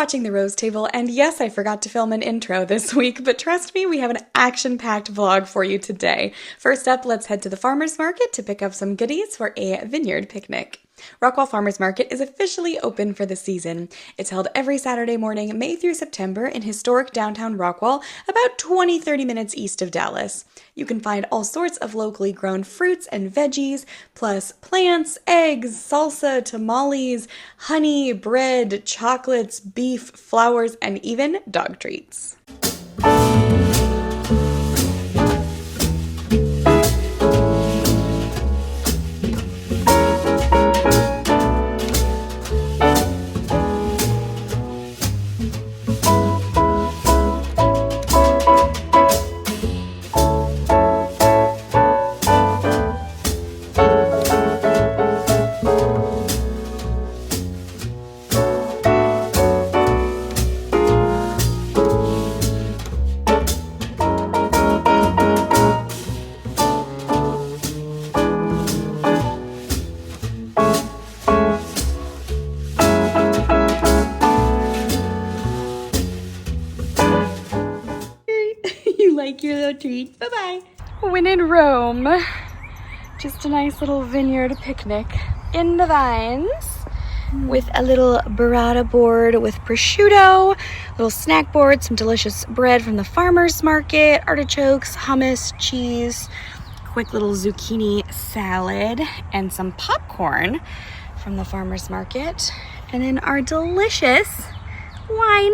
watching The Rose Table, and yes, I forgot to film an intro this week, but trust me, we have an action-packed vlog for you today. First up, let's head to the farmers market to pick up some goodies for a vineyard picnic. Rockwall Farmers Market is officially open for the season. It's held every Saturday morning, May through September, in historic downtown Rockwall, about 20-30 minutes east of Dallas. You can find all sorts of locally grown fruits and veggies, plus plants, eggs, salsa, tamales, honey, bread, chocolates, beef, flowers, and even dog treats. Like your little treat. Bye-bye. When in Rome, just a nice little vineyard picnic in the vines with a little burrata board with prosciutto, little snack board, some delicious bread from the farmers market, artichokes, hummus, cheese, quick little zucchini salad, and some popcorn from the farmers market, and then our delicious wine.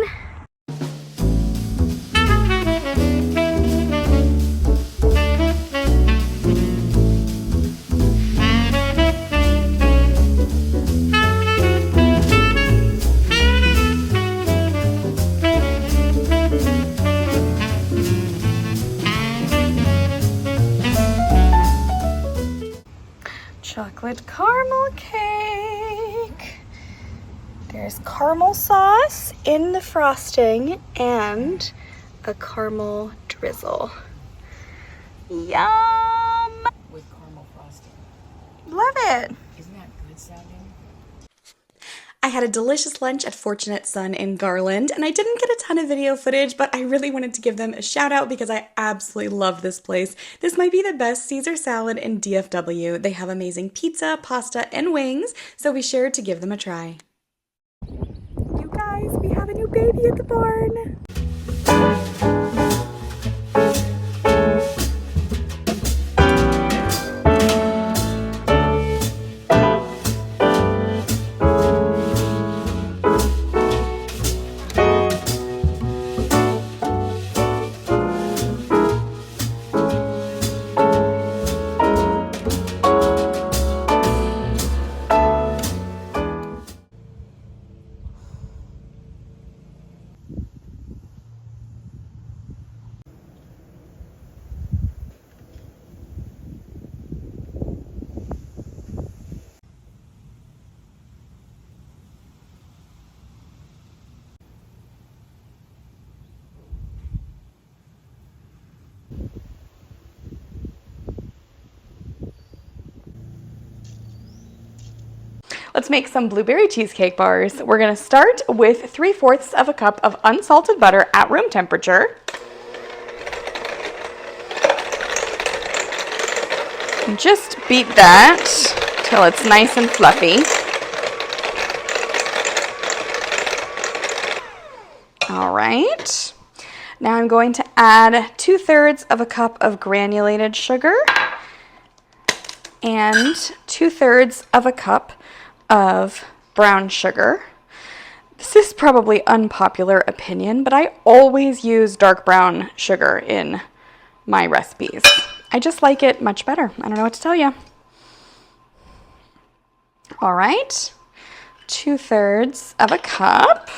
Chocolate caramel cake. There's caramel sauce in the frosting and a caramel drizzle. Yum! With caramel frosting. Love it. Isn't that good sounding? I had a delicious lunch at Fortunate Son in Garland, and I didn't get a ton of video footage, but I really wanted to give them a shout out because I absolutely love this place. This might be the best Caesar salad in DFW. They have amazing pizza, pasta, and wings, so be sure to give them a try. You guys, we have a new baby at the barn. Let's make some blueberry cheesecake bars. We're gonna start with 3/4 of a cup of unsalted butter at room temperature. And just beat that till it's nice and fluffy. All right. Now I'm going to add 2/3 of a cup of granulated sugar and 2/3 of a cup of brown sugar. This is probably unpopular opinion, but I always use dark brown sugar in my recipes. I just like it much better. I don't know what to tell you. All right, 2/3 of a cup.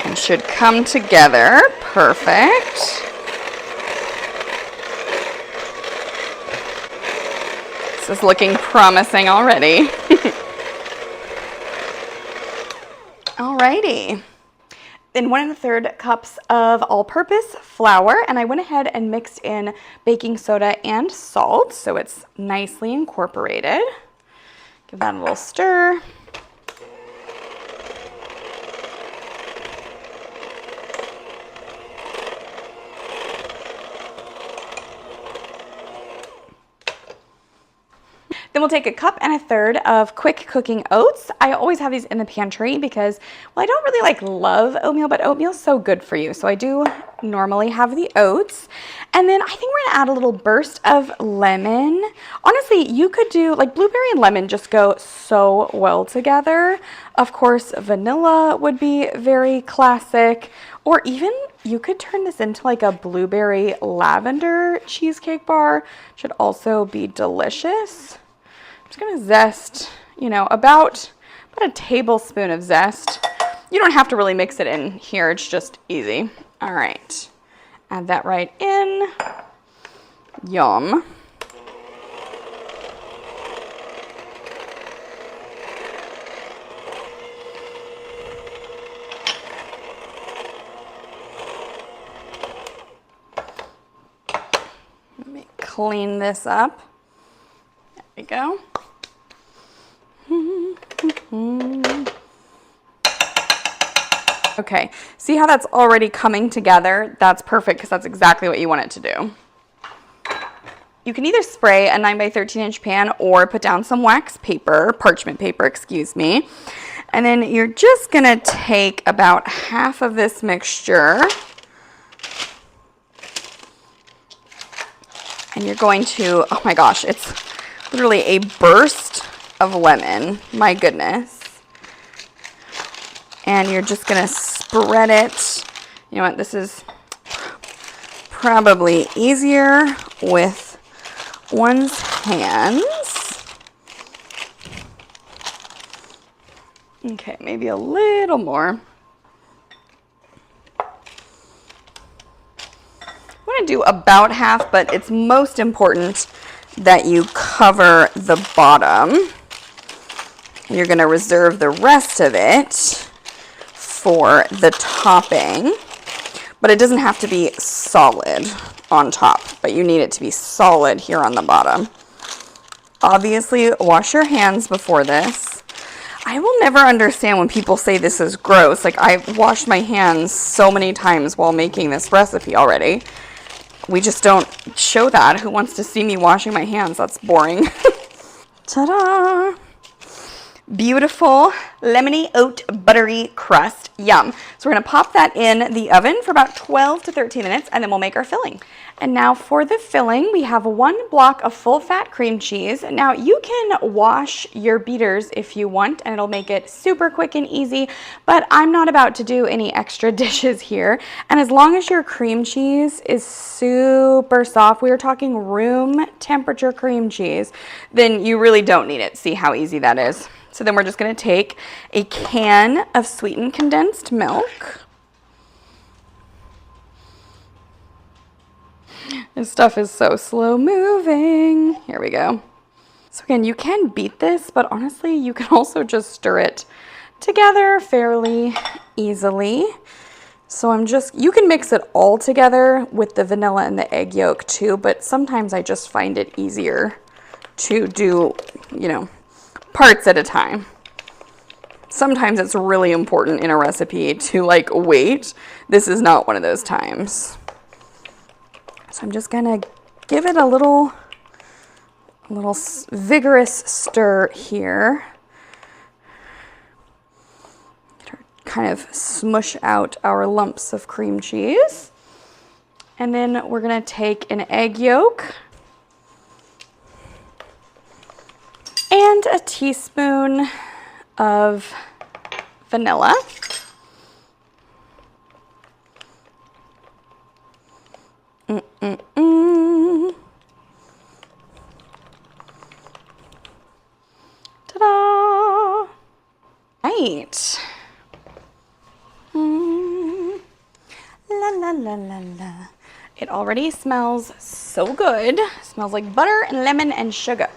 And should come together. Perfect. This is looking promising already. Alrighty. then 1 1/3 cups of all-purpose flour, and I went ahead and mixed in baking soda and salt so it's nicely incorporated. Give that a little stir. Then we'll take 1 1/3 cups of quick cooking oats. I always have these in the pantry because, well, I don't really love oatmeal, but oatmeal's so good for you. So I do normally have the oats. And then I think we're gonna add a little burst of lemon. Honestly, you could do, blueberry and lemon just go so well together. Of course, vanilla would be very classic. Or even you could turn this into a blueberry lavender cheesecake bar. Should also be delicious. I'm just gonna zest, about a tablespoon of zest. You don't have to really mix it in here, it's just easy. All right, add that right in. Yum. Let me clean this up. There we go. Okay, see how that's already coming together? That's perfect because that's exactly what you want it to do. You can either spray a 9 by 13 inch pan or put down some wax paper, parchment paper, excuse me. And then you're just gonna take about half of this mixture and you're going to, oh my gosh, it's literally a burst of lemon, my goodness. And you're just gonna spread it. You know what, this is probably easier with one's hands. Okay, maybe a little more. I'm gonna do about half, but it's most important that you cover the bottom. And you're gonna reserve the rest of it for the topping, but it doesn't have to be solid on top, but you need it to be solid here on the bottom. Obviously, wash your hands before this. I will never understand when people say this is gross. I've washed my hands so many times while making this recipe already. We just don't show that. Who wants to see me washing my hands? That's boring. Ta-da! Beautiful lemony oat buttery crust. Yum. So we're going to pop that in the oven for about 12 to 13 minutes and then we'll make our filling. And now for the filling, we have 1 block of full fat cream cheese. Now you can wash your beaters if you want and it'll make it super quick and easy, but I'm not about to do any extra dishes here. And as long as your cream cheese is super soft, we are talking room temperature cream cheese, then you really don't need it. See how easy that is. So then we're just going to take a can of sweetened condensed milk. This stuff is so slow moving. Here we go. So again, you can beat this, but honestly, you can also just stir it together fairly easily. So you can mix it all together with the vanilla and the egg yolk too, but sometimes I just find it easier to do, parts at a time. Sometimes it's really important in a recipe to wait. This is not one of those times. So I'm just gonna give it a little vigorous stir here. Kind of smush out our lumps of cream cheese. And then we're gonna take an egg yolk and a teaspoon of vanilla. Ta-da! Right. La la la la la. It already smells so good. It smells like butter and lemon and sugar.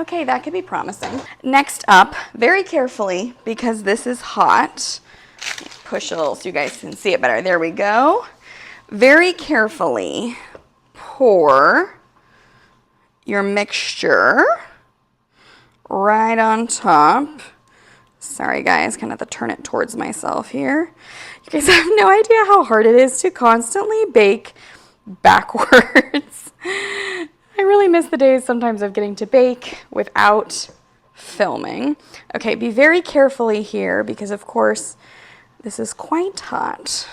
Okay, that could be promising. Next up, very carefully, because this is hot, push a little so you guys can see it better. There we go. Very carefully pour your mixture right on top. Sorry guys, kind of have to turn it towards myself here. You guys have no idea how hard it is to constantly bake backwards. I really miss the days sometimes of getting to bake without filming. Okay, be very carefully here because of course this is quite hot.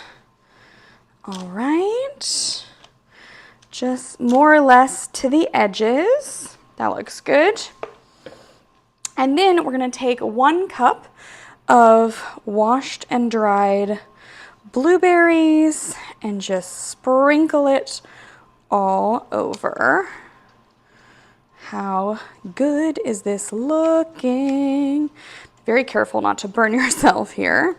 All right, just more or less to the edges. That looks good. And then we're gonna take 1 cup of washed and dried blueberries and just sprinkle it all over. How good is this looking? Very careful not to burn yourself here.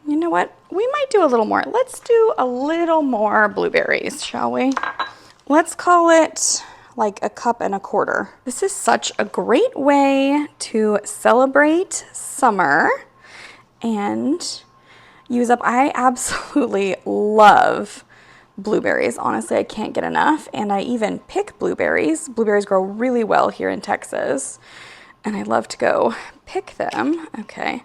You know what? We might do a little more. Let's do a little more blueberries, shall we? Let's call it like 1.25 cups. This is such a great way to celebrate summer and use up. I absolutely love blueberries. Honestly, I can't get enough. And I even pick blueberries. Blueberries grow really well here in Texas. And I love to go pick them. Okay.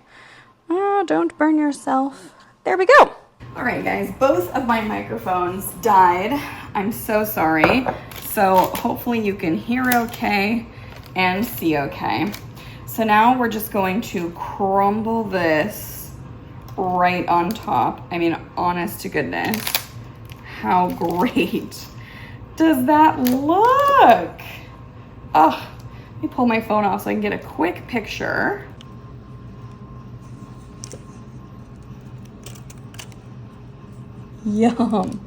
Oh, don't burn yourself. There we go. All right, guys, both of my microphones died. I'm so sorry. So hopefully you can hear okay and see okay. So now we're just going to crumble this right on top. I mean, honest to goodness, how great does that look? Oh, let me pull my phone off so I can get a quick picture. Yum.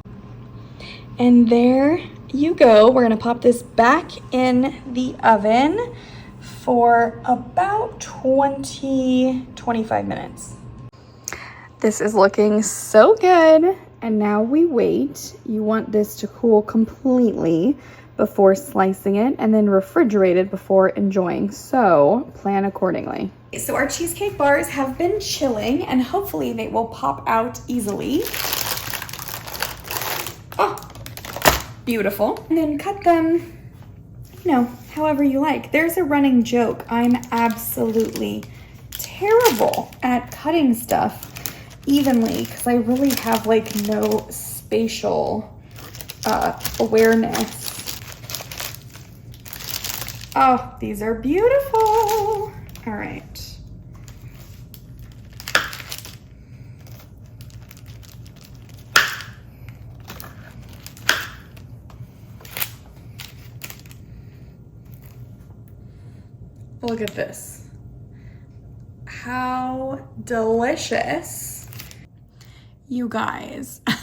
And there you go. We're gonna pop this back in the oven for about 20-25 minutes. This is looking so good. And now we wait. You want this to cool completely before slicing it and then refrigerate it before enjoying. So plan accordingly. So our cheesecake bars have been chilling and hopefully they will pop out easily. Oh, beautiful. And then cut them, you know, however you like. There's a running joke. I'm absolutely terrible at cutting stuff evenly because I really have like no spatial awareness. Oh, these are beautiful. All right. Look at this. How delicious. You guys. How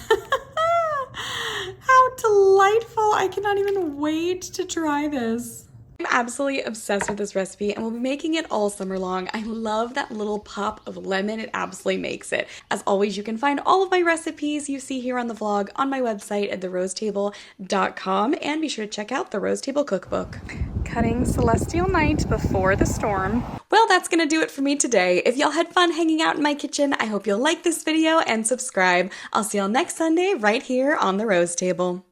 delightful. I cannot even wait to try this. I'm absolutely obsessed with this recipe and we'll be making it all summer long. I love that little pop of lemon. It absolutely makes it. As always, you can find all of my recipes you see here on the vlog on my website at therosetable.com and be sure to check out the Rose Table Cookbook. Cutting Celestial Night before the storm. Well, that's gonna do it for me today. If y'all had fun hanging out in my kitchen, I hope you'll like this video and subscribe. I'll see y'all next Sunday right here on the Rose Table.